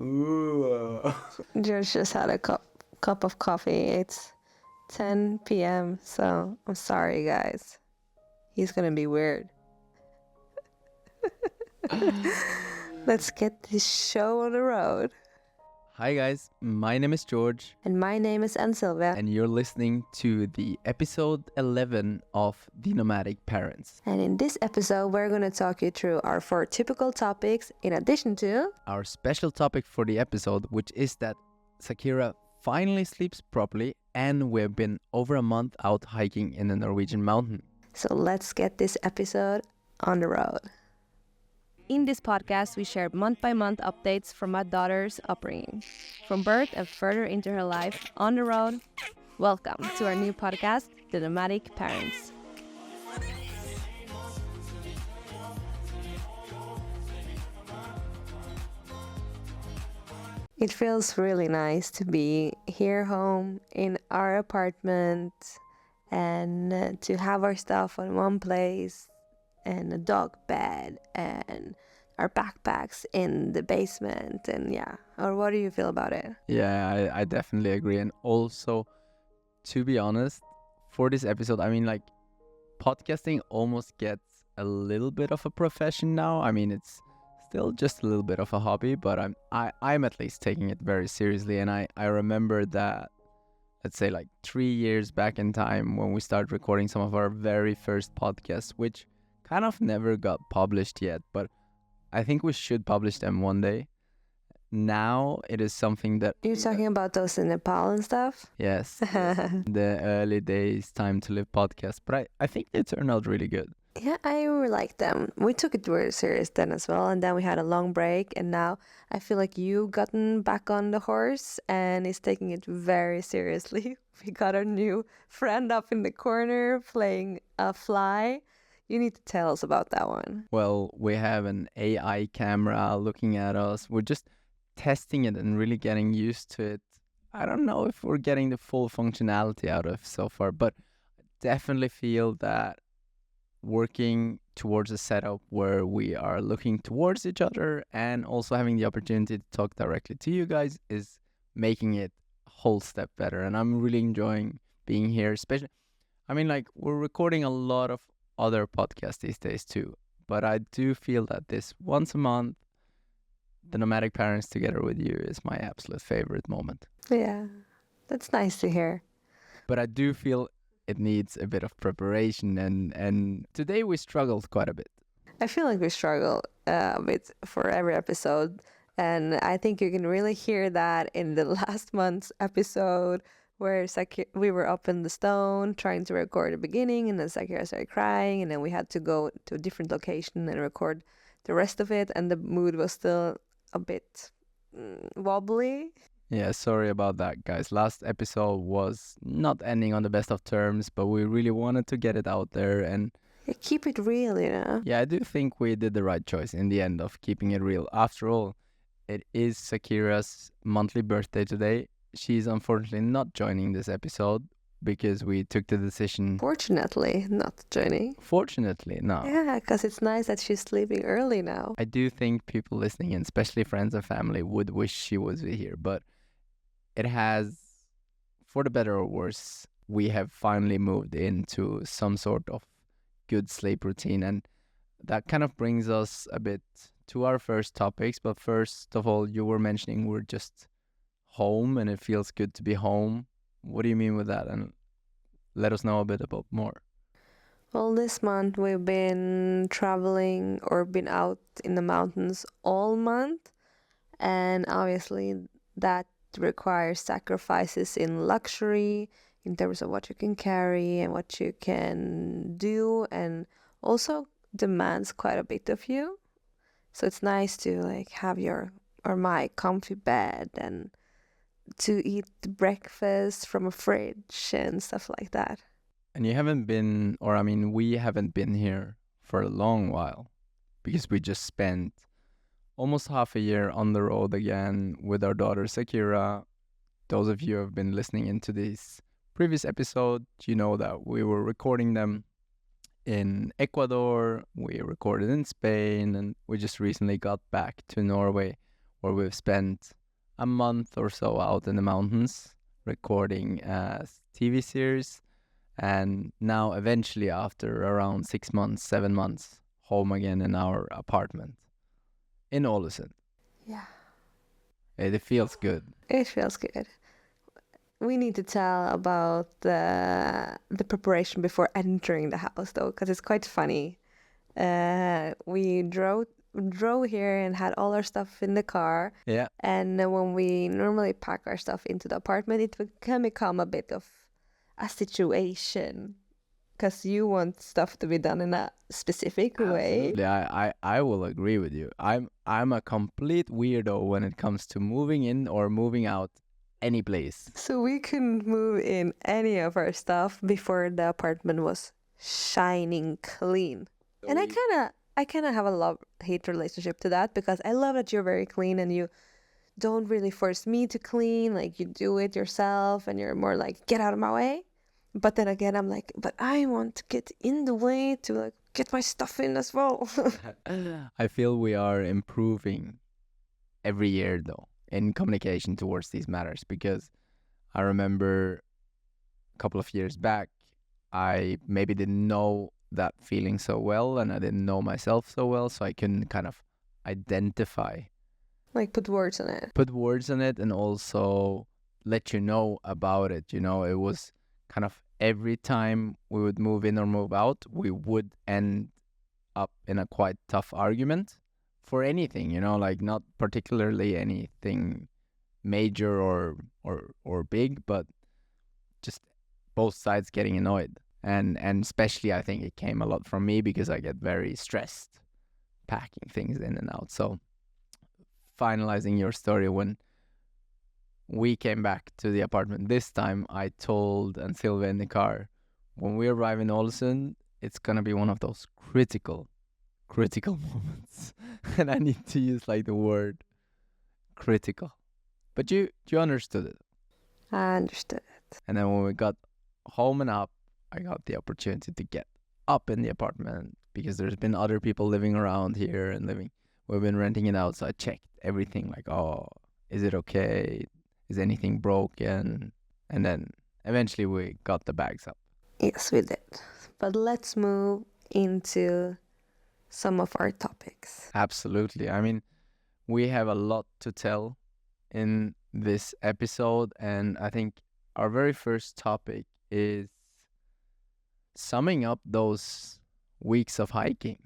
Ooh. George just had a cup of coffee. It's 10 p.m., so I'm sorry, guys. He's gonna be weird. Let's get this show on the road. Hi guys, my name is George. And my name is Ann Sylvia. And you're listening to the episode 11 of The Nomadic Parents. And in this episode, we're going to talk you through our 4 typical topics in addition to our special topic for the episode, which is that Zakira finally sleeps properly and we've been over a month out hiking in the Norwegian mountain. So let's get this episode on the road. In this podcast, we share month-by-month updates from my daughter's upbringing, from birth and further into her life on the road. Welcome to our new podcast, The Nomadic Parents. It feels really nice to be here home in our apartment and to have our stuff on one place and a dog bed and our backpacks in the basement. And yeah, or what do you feel about it? Yeah, I definitely agree. And also, to be honest, for this episode, I mean, like, podcasting almost gets a little bit of a profession now. I mean, it's still just a little bit of a hobby, but I'm at least taking it very seriously. And I remember that, let's say, like 3 years back in time when we started recording some of our very first podcasts, which kind of never got published yet, but I think we should publish them one day. Now it is something that... You're talking about those in Nepal and stuff? Yes. The early days Time to Live podcast. But I think they turned out really good. Yeah, I really like them. We took it very serious then as well, and then we had a long break, and now I feel like you've gotten back on the horse and is taking it very seriously. We got our new friend up in the corner playing a fly. You need to tell us about that one. Well, we have an AI camera looking at us. We're just testing it and really getting used to it. I don't know if we're getting the full functionality out of so far, but I definitely feel that working towards a setup where we are looking towards each other and also having the opportunity to talk directly to you guys is making it a whole step better. And I'm really enjoying being here, especially, I mean, like, we're recording a lot of other podcasts these days too, but I do feel that this once a month, The Nomadic Parents together with you is my absolute favorite moment. Yeah, that's nice to hear. But I do feel it needs a bit of preparation, and today we struggled quite a bit. I feel like we struggle a bit for every episode, and I think you can really hear that in the last month's episode where we were up in the stone trying to record the beginning, and then Zakira started crying, and then we had to go to a different location and record the rest of it, and the mood was still a bit wobbly. Yeah, sorry about that, guys. Last episode was not ending on the best of terms, but we really wanted to get it out there, and yeah, keep it real, you know? Yeah, I do think we did the right choice in the end of keeping it real. After all, it is Zakira's monthly birthday today. She's unfortunately not joining this episode because we took the decision... Fortunately, not joining. Fortunately, no. Yeah, because it's nice that she's sleeping early now. I do think people listening, and especially friends and family, would wish she was here. But it has, for the better or worse, we have finally moved into some sort of good sleep routine. And that kind of brings us a bit to our first topics. But first of all, you were mentioning we're just home and it feels good to be home. What do you mean with that? And let us know a bit about more. Well, this month we've been traveling or been out in the mountains all month. And obviously that requires sacrifices in luxury in terms of what you can carry and what you can do, and also demands quite a bit of you. So it's nice to like have my comfy bed and to eat breakfast from a fridge and stuff like that. And you haven't been, or I mean, we haven't been here for a long while because we just spent almost half a year on the road again with our daughter Zakira. Those of you who have been listening into this previous episode, you know that we were recording them in Ecuador, we recorded in Spain, and we just recently got back to Norway where we've spent a month or so out in the mountains recording a TV series, and now eventually after around 6 months, 7 months, home again in our apartment in Ålesund. Yeah. It feels good. It feels good. We need to tell about the preparation before entering the house, though, because it's quite funny. We drove here and had all our stuff in the car. Yeah. And when we normally pack our stuff into the apartment, it can become a bit of a situation because you want stuff to be done in a specific way. Absolutely. I will agree with you. I'm a complete weirdo when it comes to moving in or moving out any place. So we couldn't move in any of our stuff before the apartment was shining clean. And I kind of have a love-hate relationship to that because I love that you're very clean and you don't really force me to clean. Like, you do it yourself and you're more like, get out of my way. But then again, I'm like, but I want to get in the way to like get my stuff in as well. I feel we are improving every year though in communication towards these matters, because I remember a couple of years back, I maybe didn't know that feeling so well and I didn't know myself so well, so I couldn't kind of identify. Like, put words on it. And also let you know about it. You know, it was kind of every time we would move in or move out, we would end up in a quite tough argument for anything, you know, like not particularly anything major or big, but just both sides getting annoyed. And especially I think it came a lot from me because I get very stressed packing things in and out. So finalizing your story, when we came back to the apartment this time, I told Ann Sylvia in the car, when we arrive in Ålesund, it's going to be one of those critical moments. And I need to use like the word critical. But you understood it. I understood it. And then when we got home and up, I got the opportunity to get up in the apartment because there's been other people living around here and we've been renting it out. So I checked everything, like, oh, is it okay? Is anything broken? And then eventually we got the bags up. Yes, we did. But let's move into some of our topics. Absolutely. I mean, we have a lot to tell in this episode, and I think our very first topic is summing up those weeks of hiking.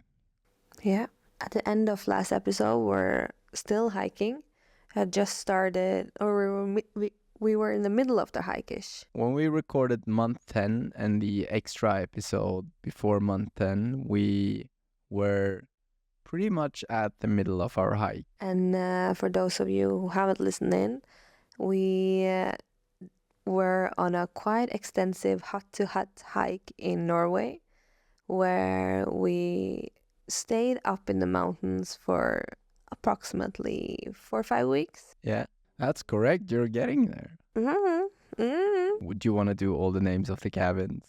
Yeah. At the end of last episode, we're still hiking. Had just started, or we were in the middle of the hike-ish. When we recorded month 10 and the extra episode before month 10, we were pretty much at the middle of our hike. And for those of you who haven't listened in, we were on a quite extensive hut-to-hut hike in Norway, where we stayed up in the mountains for approximately 4 or 5 weeks. Yeah, that's correct. You're getting there. Mm-hmm. Mm-hmm. Would you want to do all the names of the cabins?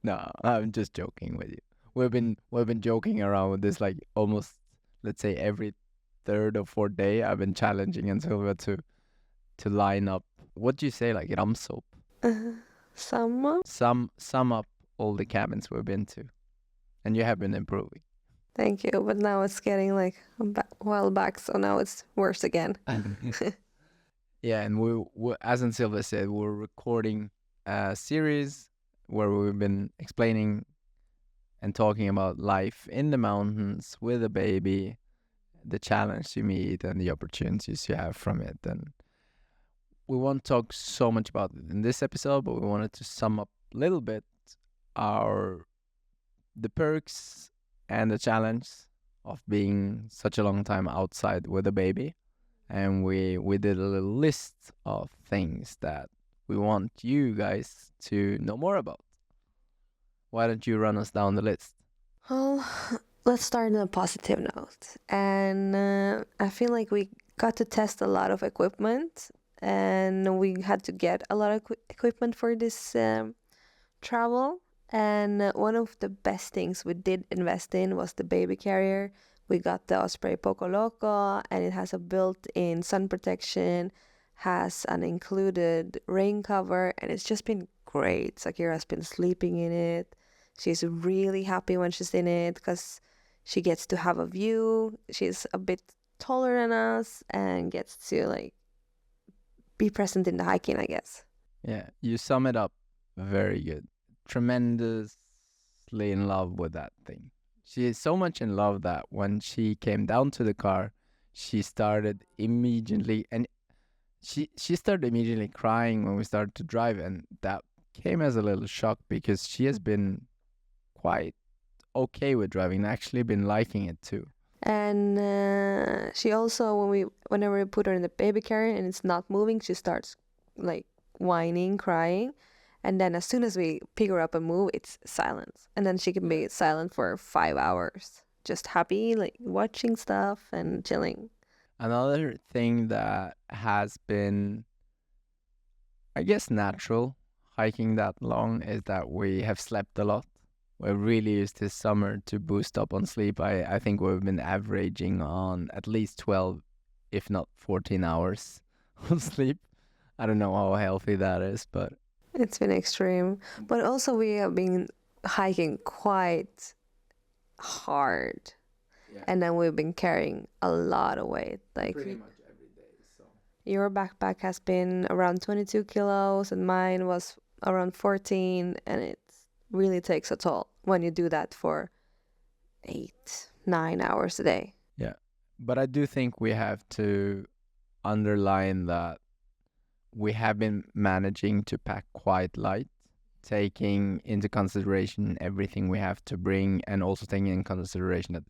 No, I'm just joking with you. We've been joking around with this like almost, let's say, every third or fourth day. I've been challenging Ann Sylvia to line up. What do you say, like ramsopp? Sum up all the cabins we've been to, and you have been improving. Thank you, but now it's getting like a while back, so now it's worse again. Yeah, and we as Ann Sylvia said, we're recording a series where we've been explaining and talking about life in the mountains with a baby, the challenge you meet and the opportunities you have from it. And we won't talk so much about it in this episode, but we wanted to sum up a little bit the perks and the challenge of being such a long time outside with a baby. And we did a little list of things that we want you guys to know more about. Why don't you run us down the list? Well, let's start on a positive note. And I feel like we got to test a lot of equipment, and we had to get a lot of equipment for this travel. And one of the best things we did invest in was the baby carrier, We got the Osprey Poco Loco, and it has a built-in sun protection, has an included rain cover, and it's just been great. Zakira's been sleeping in it. She's really happy when she's in it because she gets to have a view. She's a bit taller than us and gets to like be present in the hiking, I guess. Yeah, you sum it up very good. Tremendously in love with that thing. She is so much in love that when she came down to the car, she started immediately, and she started immediately crying when we started to drive, and that came as a little shock because she has been quite okay with driving and actually been liking it too. And she also, whenever we put her in the baby carrier and it's not moving, she starts like whining, crying. And then as soon as we pick her up and move, it's silence. And then she can be silent for 5 hours, just happy, like watching stuff and chilling. Another thing that has been, I guess, natural hiking that long is that we have slept a lot. We really used this summer to boost up on sleep. I think we've been averaging on at least 12, if not 14 hours of sleep. I don't know how healthy that is, but It's been extreme. But also, we have been hiking quite hard. yeah, And then we've been carrying a lot of weight. Like, pretty much every day. So your backpack has been around 22 kilos, and mine was around 14, and it really takes a toll when you do that for 8, 9 hours a day. yeah, but I do think we have to underline that we have been managing to pack quite light, taking into consideration everything we have to bring, and also taking in consideration that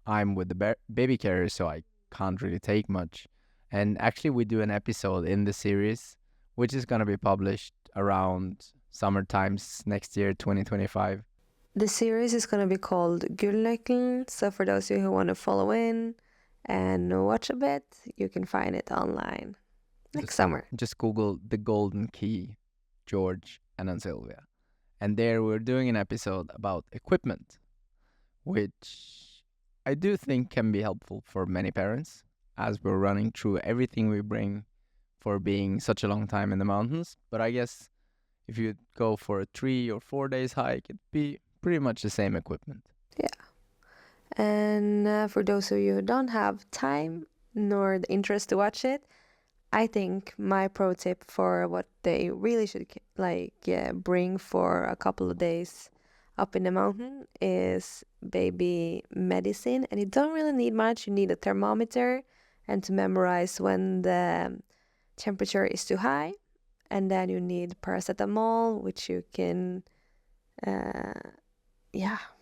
I'm with the baby carrier, so I can't really take much. And actually, we do an episode in the series, which is going to be published around summer times next year, 2025. The series is going to be called Gullnøkkelen, so for those of you who want to follow in and watch a bit, you can find it online next summer. Just Google The Golden Key, Georg and Ann Sylvia. And there we're doing an episode about equipment, which I do think can be helpful for many parents as we're running through everything we bring for being such a long time in the mountains. But I guess if you go for a 3 or 4 days hike, it'd be pretty much the same equipment. Yeah. And for those of you who don't have time nor the interest to watch it, I think my pro tip for what they really should bring for a couple of days up in the mountain is baby medicine. And you don't really need much. You need a thermometer and to memorize when the temperature is too high. And then you need paracetamol, which you can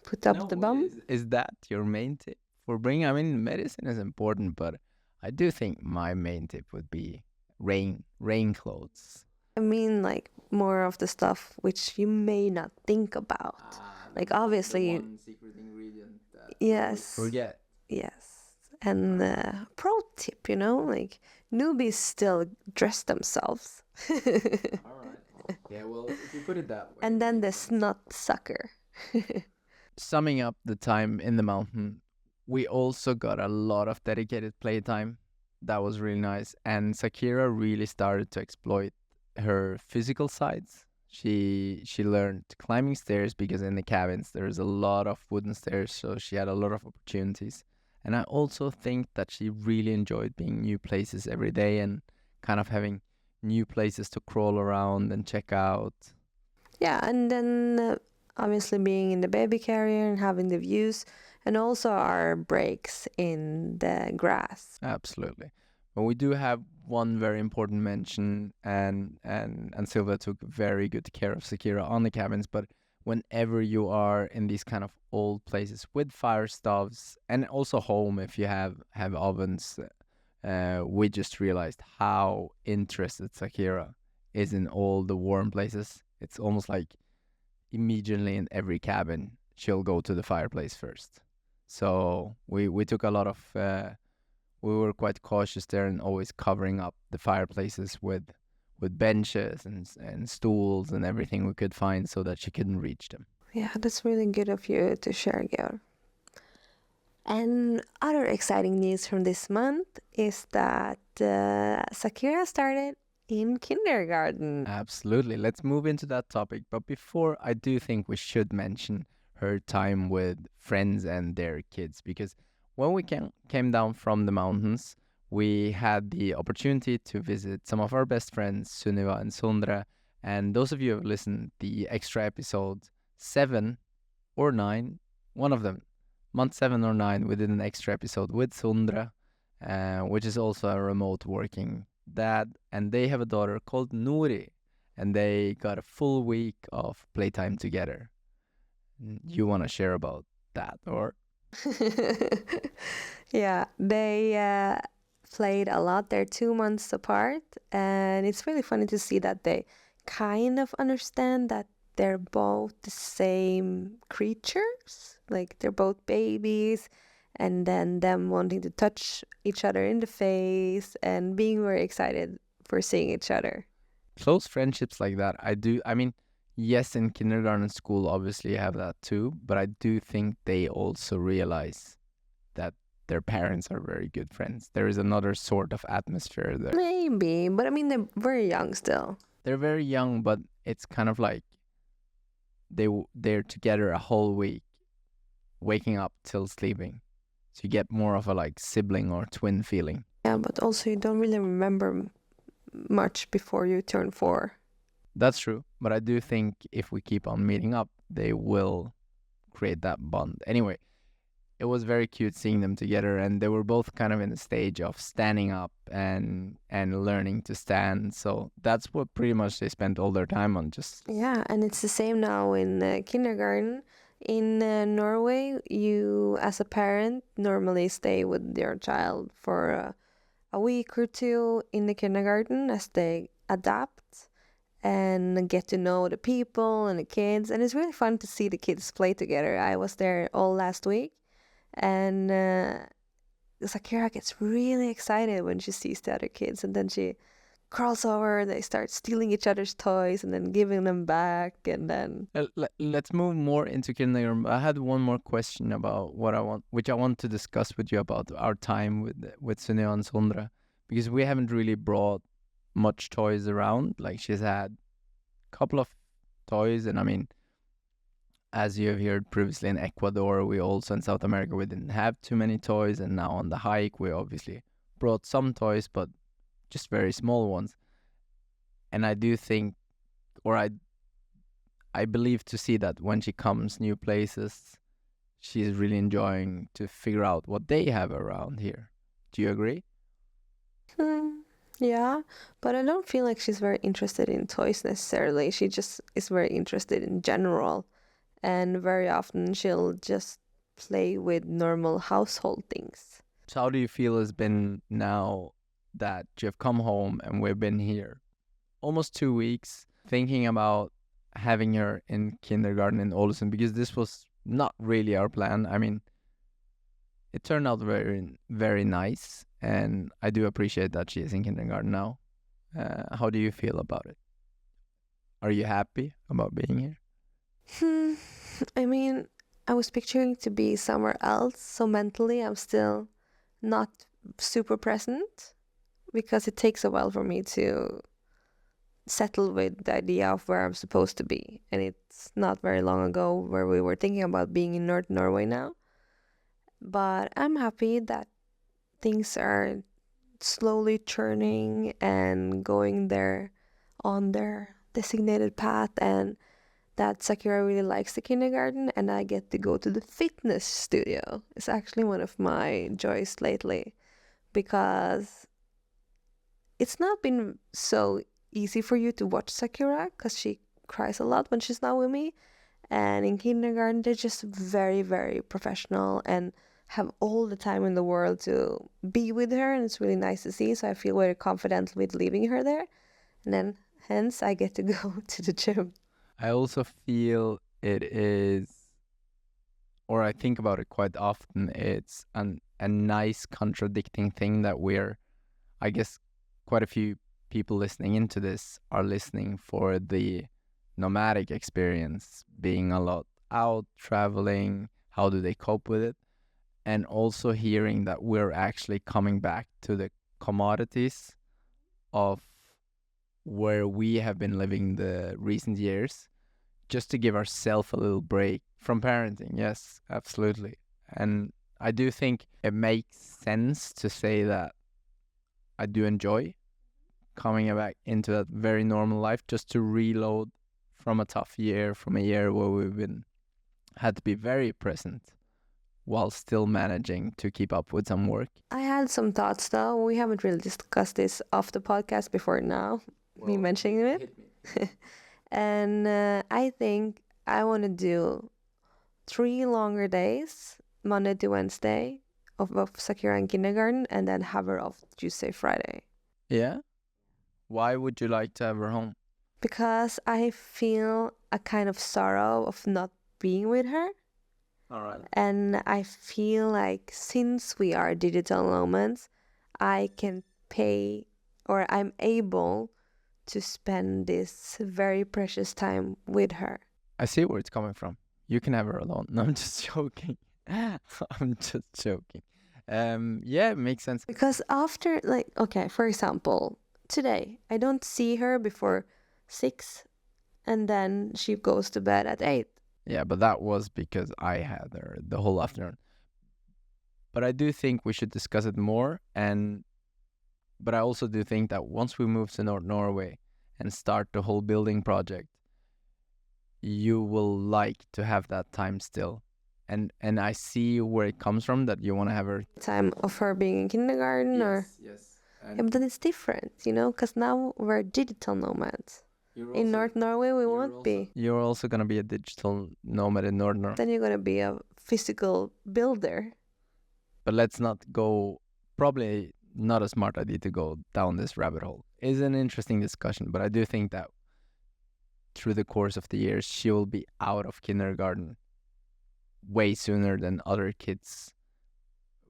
put up the bum. Is that your main tip for bringing? I mean, medicine is important, but I do think my main tip would be rain clothes. I mean, like more of the stuff which you may not think about. Like obviously, the one secret ingredient that yes, forget. Yes, and pro tip, like newbies still dress themselves. All right. Yeah, well, if you put it that way. And then the snot sucker. Summing up the time in the mountain, we also got a lot of dedicated playtime. That was really nice. And Zakira really started to exploit her physical sides. She learned climbing stairs because in the cabins there's a lot of wooden stairs, so she had a lot of opportunities. And I also think that she really enjoyed being new places every day and kind of having new places to crawl around and check out. Yeah, and then obviously being in the baby carrier and having the views, and also our breaks in the grass. Absolutely. But we do have one very important mention, and Sylvia took very good care of Zakira on the cabins. But whenever you are in these kind of old places with fire stoves, and also home if you have ovens, we just realized how interested Zakira is in all the warm places. It's almost like immediately in every cabin she'll go to the fireplace first. So we took a lot of we were quite cautious there and always covering up the fireplaces with benches and stools and everything we could find so that she couldn't reach them. Yeah, that's really good of you to share, Georg. And other exciting news from this month is that Zakira started in kindergarten. Absolutely. Let's move into that topic. But before, I do think we should mention her time with friends and their kids, because when we came down from the mountains, we had the opportunity to visit some of our best friends, Sunniva and Sondra. And those of you who have listened, the extra episode 7 or 9, one of them, month 7 or 9, we did an extra episode with Sondra, which is also a remote working dad, and they have a daughter called Nuri, and they got a full week of playtime together. You want to share about that, or? Yeah, they played a lot. They're 2 months apart, and it's really funny to see that they kind of understand that they're both the same creatures. Like they're both babies, and then them wanting to touch each other in the face and being very excited for seeing each other. Close friendships like that, I mean, yes, in kindergarten and school, obviously you have that too, but I do think they also realize that their parents are very good friends. There is another sort of atmosphere there. Maybe, but I mean, they're very young still. They're very young, but it's kind of like they're together a whole week, waking up till sleeping. So you get more of a like sibling or twin feeling. Yeah, but also you don't really remember much before you turn 4. That's true, but I do think if we keep on meeting up, they will create that bond. Anyway, it was very cute seeing them together, and they were both kind of in the stage of standing up and learning to stand. So that's what pretty much they spent all their time on. Just Yeah, and it's the same now in kindergarten. In Norway, you as a parent normally stay with your child for a week or two in the kindergarten as they adapt and get to know the people and the kids. And it's really fun to see the kids play together. I was there all last week, and Zakira gets really excited when she sees the other kids, and then she crawls over. They start stealing each other's toys and then giving them back, and then let's move more into kindergarten. I had one more question about which I want to discuss with you about our time with Suneo and Sondra, because we haven't really brought much toys around. Like she's had a couple of toys, and I mean, as you have heard previously in Ecuador, we also in South America we didn't have too many toys, and now on the hike we obviously brought some toys, but just very small ones. And I do think, or I believe to see that when she comes new places, she's really enjoying to figure out what they have around here. Do you agree? yeah, but I don't feel like she's very interested in toys necessarily. She just is very interested in general, and very often she'll just play with normal household things. So how do you feel has been now that you have come home and we've been here almost 2 weeks, thinking about having her in kindergarten in Olsen, because this was not really our plan. I mean, it turned out very, very nice, and I do appreciate that she is in kindergarten now. How do you feel about it? Are you happy about being here? I mean, I was picturing to be somewhere else, so mentally I'm still not super present because it takes a while for me to settle with the idea of where I'm supposed to be. And it's not very long ago where we were thinking about being in North Norway now. But I'm happy that things are slowly turning and going there on their designated path, and that Zakira really likes the kindergarten and I get to go to the fitness studio. It's actually one of my joys lately because it's not been so easy for you to watch Zakira because she cries a lot when she's not with me. And in kindergarten, they're just very, very professional and have all the time in the world to be with her. And it's really nice to see. So I feel very confident with leaving her there. And then, hence, I get to go to the gym. I also feel it is, or I think about it quite often, it's a nice contradicting thing that I guess quite a few people listening into this are listening for the nomadic experience, being a lot out, traveling, how do they cope with it? and also hearing that we're actually coming back to the commodities of where we have been living the recent years, just to give ourselves a little break from parenting. Yes, absolutely. And I do think it makes sense to say that I do enjoy coming back into that very normal life, just to reload from a tough year, from a year where we've been had to be very present while still managing to keep up with some work. I had some thoughts though. We haven't really discussed this off the podcast before now, me mentioning it. And I think I want to do 3 longer days, Monday to Wednesday, of Zakira in kindergarten, and then have her off Tuesday, Friday. Yeah? Why would you like to have her home? Because I feel a kind of sorrow of not being with her. All right. And I feel like since we are digital nomads, I can pay, or I'm able to spend this very precious time with her. I see where it's coming from. You can have her alone. No, I'm just joking. I'm just joking. Yeah, it makes sense. Because after, like, okay, for example, today I don't see her before 6, and then she goes to bed at 8. Yeah, but that was because I had her the whole afternoon. But I do think we should discuss it more. But I also do think that once we move to North Norway and start the whole building project, you will like to have that time still. And I see where it comes from, that you want to have her. Time of her being in kindergarten, or Yes. yeah, but then it's different, because now we're digital nomads. In North Norway, we won't be. You're also going to be a digital nomad in North Norway. Then you're gonna be a physical builder. But let's not go, probably not a smart idea to go down this rabbit hole. It's an interesting discussion, but I do think that through the course of the years, she will be out of kindergarten way sooner than other kids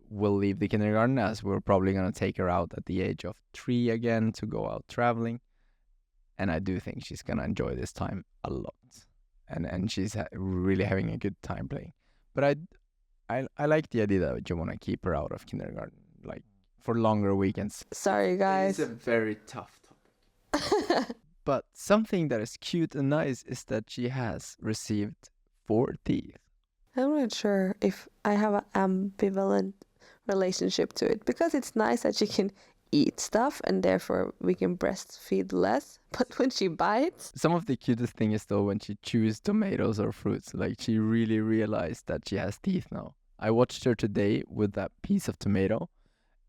will leave the kindergarten, as we're probably going to take her out at the age of 3 again to go out traveling. And I do think she's going to enjoy this time a lot. And she's really having a good time playing. But I like the idea that you want to keep her out of kindergarten, like for longer weekends. Sorry, guys. It's a very tough topic. But something that is cute and nice is that she has received 4 teeth. I'm not sure if I have an ambivalent relationship to it, because it's nice that she can eat stuff and therefore we can breastfeed less. But when she bites, some of the cutest thing is though when she chews tomatoes or fruits. Like, she really realized that she has teeth now. I watched her today with that piece of tomato,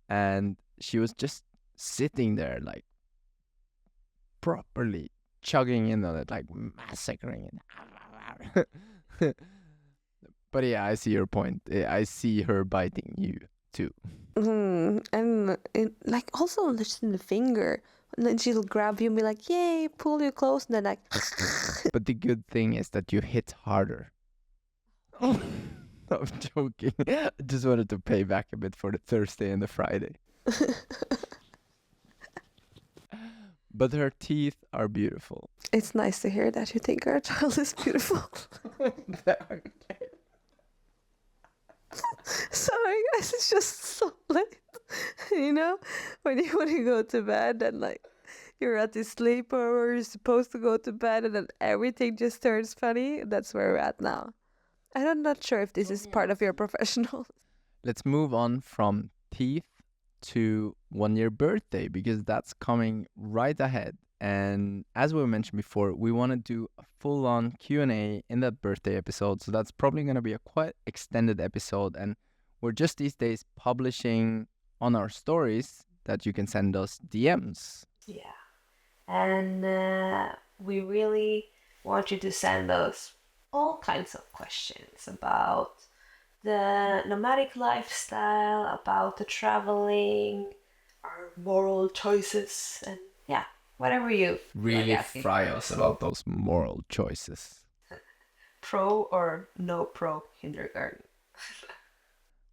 and she was just sitting there, like, properly chugging in on it, like massacring it. But yeah, I see your point. I see her biting you too. and like also just in the finger. And then she'll grab you and be like, "Yay!" Pull you close, and then like. But the good thing is that you hit harder. Oh, I'm joking. I just wanted to pay back a bit for the Thursday and the Friday. But her teeth are beautiful. It's nice to hear that you think our child is beautiful. Sorry, guys, it's just so late. When you go to bed and like you're at this sleepover, you're supposed to go to bed, and then everything just turns funny. That's where we're at now. And I'm not sure if this is part of your professional. Let's move on from teeth to 1-year birthday, because that's coming right ahead. And as we mentioned before, we want to do a full-on Q&A in that birthday episode. So that's probably going to be a quite extended episode. And we're just these days publishing on our stories that you can send us DMs. Yeah. And we really want you to send us all kinds of questions about the nomadic lifestyle, about the traveling, our moral choices, and yeah, whatever you really fry us about those moral choices. Pro or no pro kindergarten.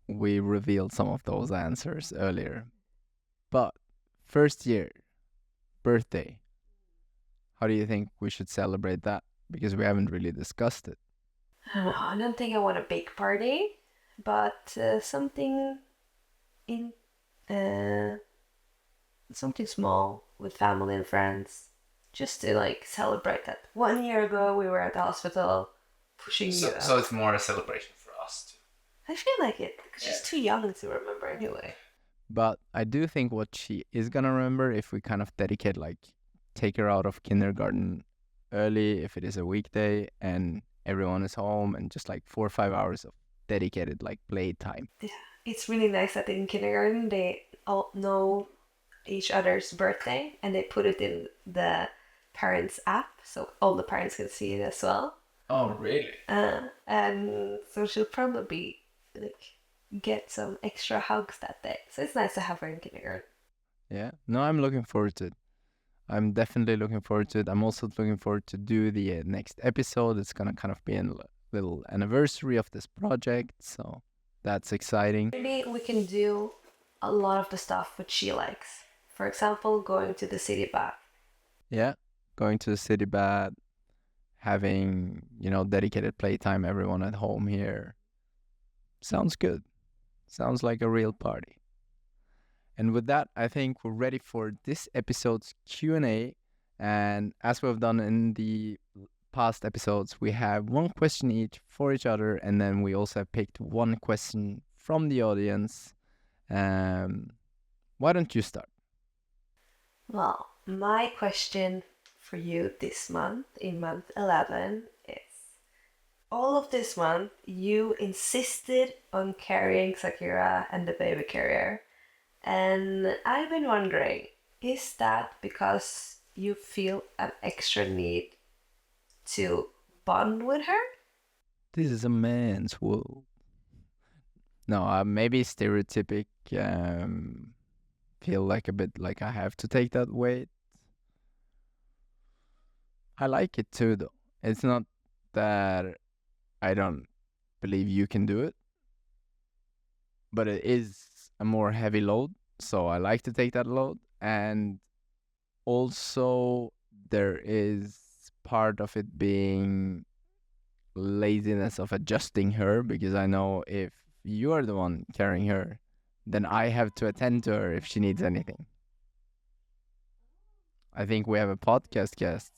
We revealed some of those answers earlier. But first year, birthday, how do you think we should celebrate that? Because we haven't really discussed it. I don't think I want a big party, but something in uh, something small with family and friends, just to like celebrate that 1 year ago we were at the hospital pushing you out. So it's more a celebration for us too. I feel like it because she's too young to remember anyway. But I do think what she is gonna remember if we kind of dedicate, like, take her out of kindergarten early, if it is a weekday and everyone is home, and just like 4 or 5 hours of dedicated like playtime. Yeah, it's really nice that in kindergarten they all know each other's birthday and they put it in the parents app so all the parents can see it as well. Oh, really? And so she'll probably like get some extra hugs that day. So it's nice to have her in kindergarten. Yeah. No, I'm looking forward to it. I'm definitely looking forward to it. I'm also looking forward to do the next episode. It's gonna kind of be a little anniversary of this project, so that's exciting. Maybe we can do a lot of the stuff which she likes. For example, going to the city bath. Yeah, going to the city bath, having, dedicated playtime, everyone at home here. Sounds good. Sounds like a real party. And with that, I think we're ready for this episode's Q&A. And as we've done in the past episodes, we have one question each for each other, and then we also have picked one question from the audience. Why don't you start? Well, my question for you this month, in month 11, is all of this month you insisted on carrying Zakira and the baby carrier. And I've been wondering, is that because you feel an extra need to bond with her? This is a man's world. No, maybe stereotypic. Feel like a bit like I have to take that weight. I like it too, though. It's not that I don't believe you can do it, but it is a more heavy load, so I like to take that load. And also, there is part of it being laziness of adjusting her, because I know if you are the one carrying her, then I have to attend to her if she needs anything. I think we have a podcast guest.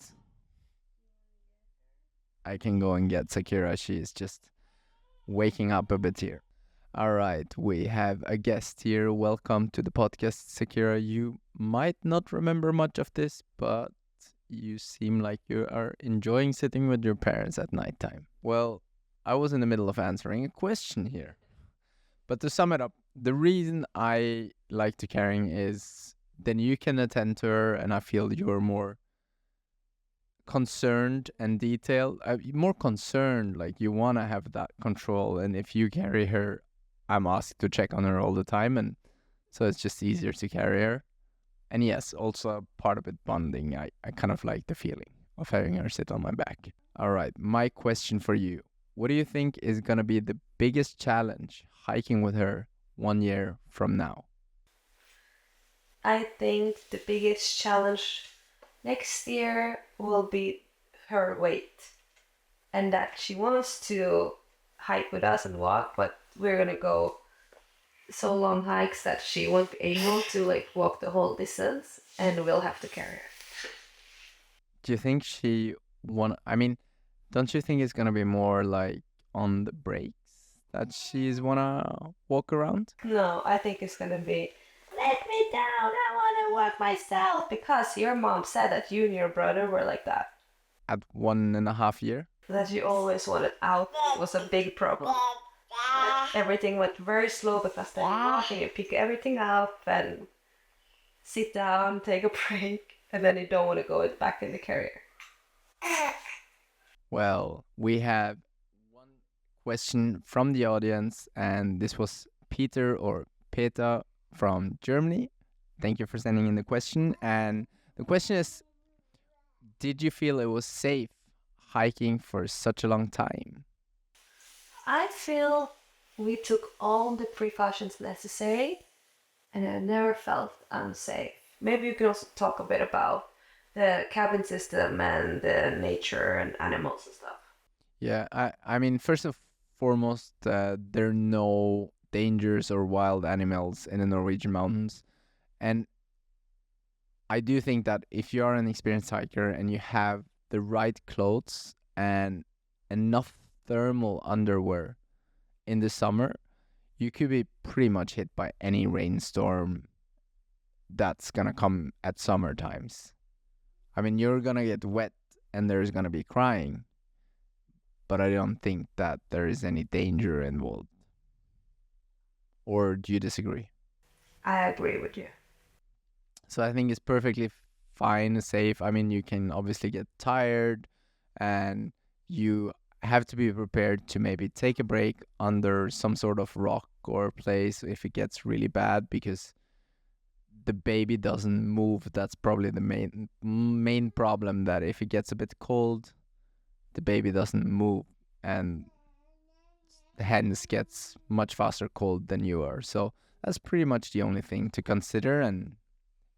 I can go and get Zakira. She is just waking up a bit here. All right, we have a guest here. Welcome to the podcast, Zakira. You might not remember much of this, but you seem like you are enjoying sitting with your parents at nighttime. Well, I was in the middle of answering a question here. But to sum it up, the reason I like to carrying is then you can attend to her, and I feel you're more concerned and detailed. More concerned, like you want to have that control. And if you carry her, I'm asked to check on her all the time, and so it's just easier to carry her. And yes, also part of it bonding. I kind of like the feeling of having her sit on my back. All right, my question for you. What do you think is going to be the biggest challenge hiking with her 1 year from now? I think the biggest challenge next year will be her weight. And that she wants to hike with us and walk, but we're going to go so long hikes that she won't be able to like walk the whole distance and we'll have to carry her. Do you think don't you think it's gonna be more like on the breaks that she's wanna walk around? No, I think it's gonna be, let me down, I wanna walk myself, because your mom said that you and your brother were like that. At 1.5 years? That you always wanted out was a big problem. Everything went very slow because then you walk and you pick everything up and sit down, take a break, and then you don't want to go back in the carrier. Well, we have one question from the audience, and this was Peter or Peter from Germany. Thank you for sending in the question. And the question is, did you feel it was safe hiking for such a long time? I feel we took all the precautions necessary and I never felt unsafe. Maybe you can also talk a bit about the cabin system and the nature and animals and stuff. Yeah, I mean, first of foremost, there are no dangers or wild animals in the Norwegian mountains. And I do think that if you are an experienced hiker and you have the right clothes and enough thermal underwear in the summer, you could be pretty much hit by any rainstorm that's gonna come at summer times. I mean, you're gonna get wet and there's gonna be crying, but I don't think that there is any danger involved. Or do you disagree? I agree with you. So I think it's perfectly fine, safe. I mean, you can obviously get tired and you have to be prepared to maybe take a break under some sort of rock or place if it gets really bad, because the baby doesn't move. That's probably the main problem, that if it gets a bit cold, the baby doesn't move and the hens gets much faster cold than you are. So that's pretty much the only thing to consider. And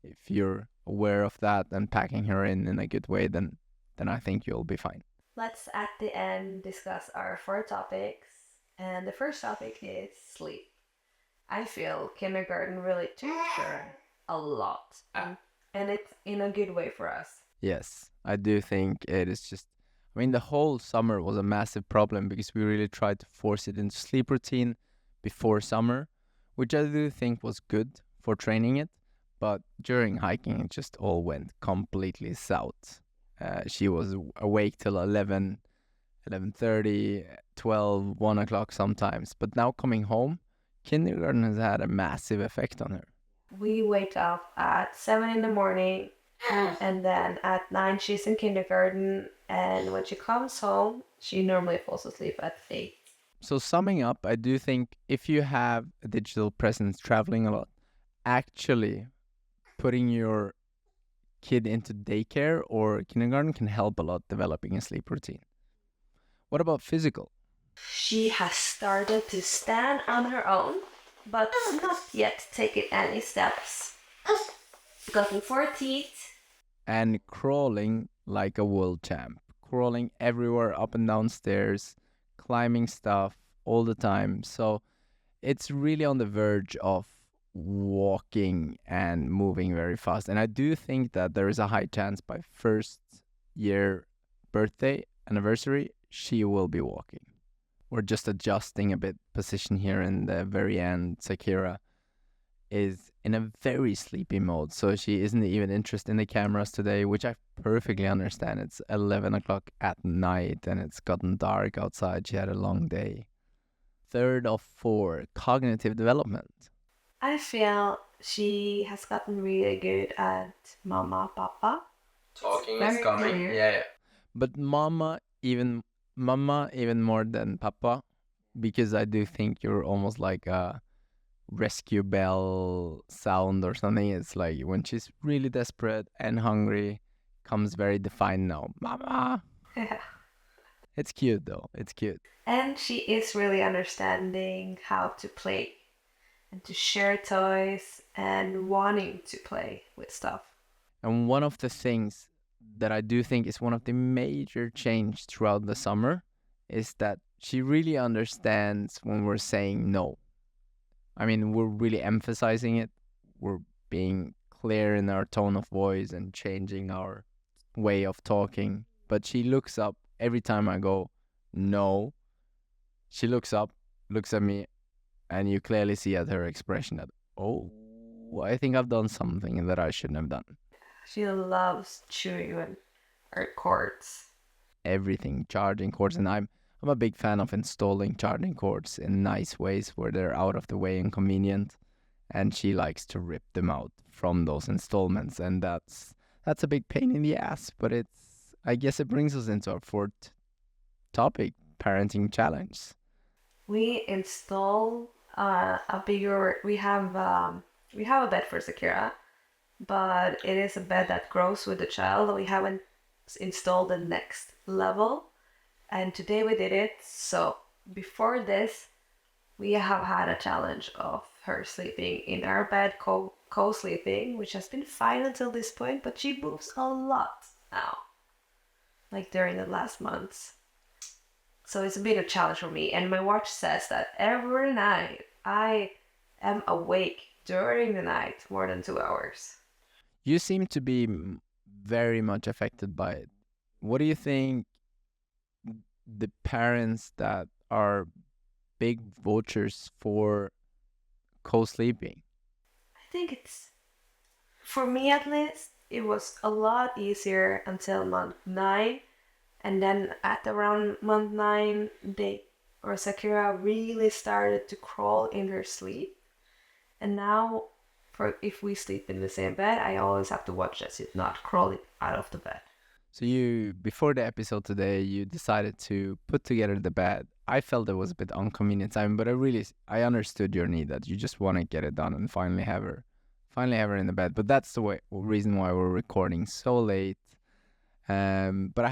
if you're aware of that and packing her in a good way, then I think you'll be fine. Let's at the end discuss our 4 topics. And the first topic is sleep. I feel kindergarten really took her a lot. And it's in a good way for us. Yes, I do think it is just, I mean, the whole summer was a massive problem because we really tried to force it into sleep routine before summer, which I do think was good for training it. But during hiking, it just all went completely south. She was awake till 11, 11:30, 12, 1 o'clock sometimes. But now coming home, kindergarten has had a massive effect on her. We wake up at 7 in the morning, and then at 9 she's in kindergarten, and when she comes home, she normally falls asleep at 8. So summing up, I do think if you have a digital presence traveling a lot, actually putting your kid into daycare or kindergarten can help a lot developing a sleep routine. What about physical? She has started to stand on her own, but not yet taken any steps. Gotten 4 teeth. And crawling like a world champ. Crawling everywhere, up and down stairs, climbing stuff all the time. So it's really on the verge of walking and moving very fast. And I do think that there is a high chance by first year birthday anniversary, she will be walking. We're just adjusting a bit position here in the very end. Zakira is in a very sleepy mode, so she isn't even interested in the cameras today, which I perfectly understand. It's 11 o'clock at night and it's gotten dark outside. She had a long day. Third of 4, cognitive development. I feel she has gotten really good at mama, papa. Talking Very is coming. clear. Yeah. But mama even more than papa, because I do think you're almost like a rescue bell sound or something. It's like when she's really desperate and hungry, comes very defined now. Mama. Yeah. It's cute though. It's cute. And she is really understanding how to play and to share toys and wanting to play with stuff. And one of the things that I do think is one of the major change throughout the summer is that she really understands when we're saying no. I mean, we're really emphasizing it. We're being clear in our tone of voice and changing our way of talking. But she looks up every time I go, no. She looks up, looks at me, and you clearly see at her expression that, oh, I think I've done something that I shouldn't have done. She loves chewing on her cords. Everything, charging cords, and I'm a big fan of installing charging cords in nice ways where they're out of the way and convenient, and she likes to rip them out from those installments, and that's a big pain in the ass, but I guess it brings us into our 4th topic, parenting challenge. We install a bigger. We have a bed for Zakira, but it is a bed that grows with the child. We haven't installed the next level, and today we did it. So before this, we have had a challenge of her sleeping in our bed, co-sleeping, which has been fine until this point, but she moves a lot now, like during the last months. So it's a bit of a challenge for me. And my watch says that every night I am awake during the night more than 2 hours. You seem to be very much affected by it. What do you think the parents that are big vouchers for co-sleeping? I think it's, for me at least, it was a lot easier until month 9. And then at around month 9, Zakira really started to crawl in her sleep. And now, if we sleep in the same bed, I always have to watch that she's not crawling out of the bed. So you, before the episode today, you decided to put together the bed. I felt it was a bit inconvenient time, but I understood your need that you just want to get it done and finally have her in the bed. But that's the reason why we're recording so late. But I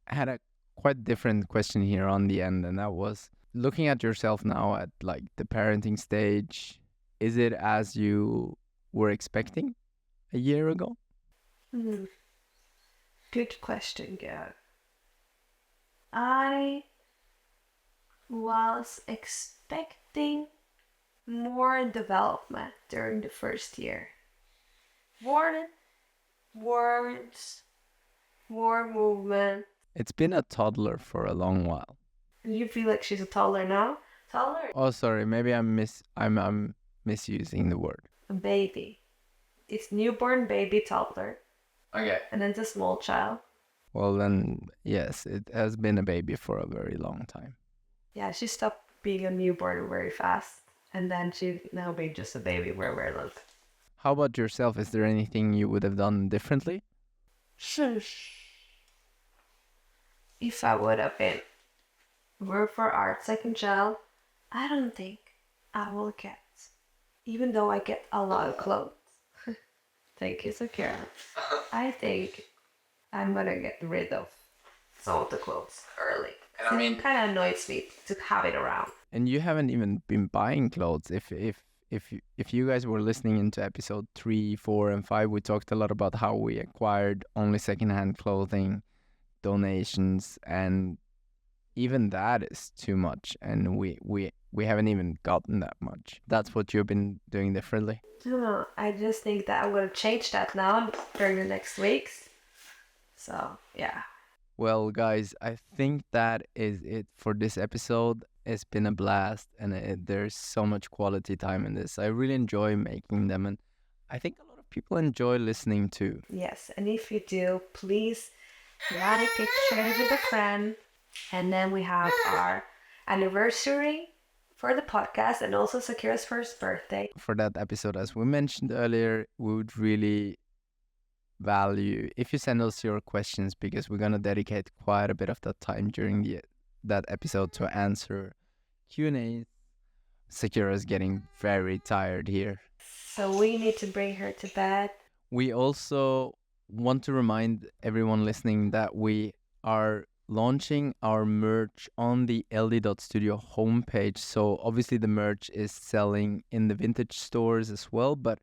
had a quite different question here on the end, and that was looking at yourself now at like the parenting stage. Is it as you were expecting a year ago? Good question, Georg. I was expecting more development during the first year. More words, more movement. It's been a toddler for a long while. Do you feel like she's a toddler now? Toddler? Oh, sorry. Maybe I'm misusing the word. A baby. It's newborn baby toddler. Okay. And then it's a small child. Well, then, yes, it has been a baby for a very long time. Yeah, she stopped being a newborn very fast. And then she now being just a baby very long. How about yourself? Is there anything you would have done differently? If I would have been work for our second child, I don't think I will get, even though I get a lot of clothes. Thank you, Zakira. I think I'm gonna get rid of some of the clothes early. And I mean, it kind of annoys me to have it around. And you haven't even been buying clothes. If you guys were listening into episode 3, 4, and 5, we talked a lot about how we acquired only secondhand clothing, donations, and even that is too much. And we haven't even gotten that much. That's what you've been doing differently. No, I just think that I'm gonna change that now during the next weeks. So yeah. Well, guys, I think that is it for this episode. It's been a blast, and there's so much quality time in this. I really enjoy making them, and I think a lot of people enjoy listening too. Yes, and if you do, please like it, share it with a friend. And then we have our anniversary for the podcast and also Zakira's first birthday. For that episode, as we mentioned earlier, we would really value if you send us your questions, because we're gonna dedicate quite a bit of that time during that episode to answer Q&As. Zakira is getting very tired here. So we need to bring her to bed. We also want to remind everyone listening that we are launching our merch on the ld.studio homepage. So obviously the merch is selling in the vintage stores as well, but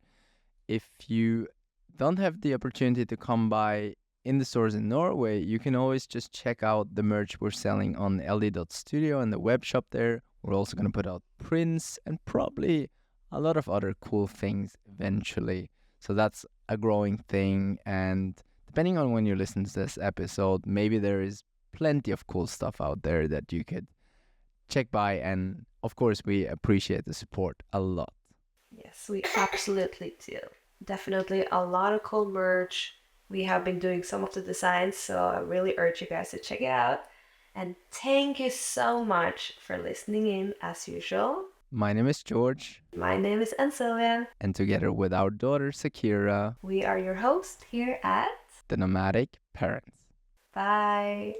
if you don't have the opportunity to come by in the stores in Norway, you can always just check out the merch we're selling on ld.studio and the web shop there. We're also going to put out prints and probably a lot of other cool things eventually. So that's a growing thing, and depending on when you listen to this episode, maybe there is plenty of cool stuff out there that you could check by, and of course we appreciate the support a lot. Yes, we absolutely do. Definitely a lot of cool merch. We have been doing some of the designs, so I really urge you guys to check it out. And thank you so much for listening in as usual. My name is George. My name is Ann Sylvia. And together with our daughter Zakira, we are your hosts here at The Nomadic Parents. Bye.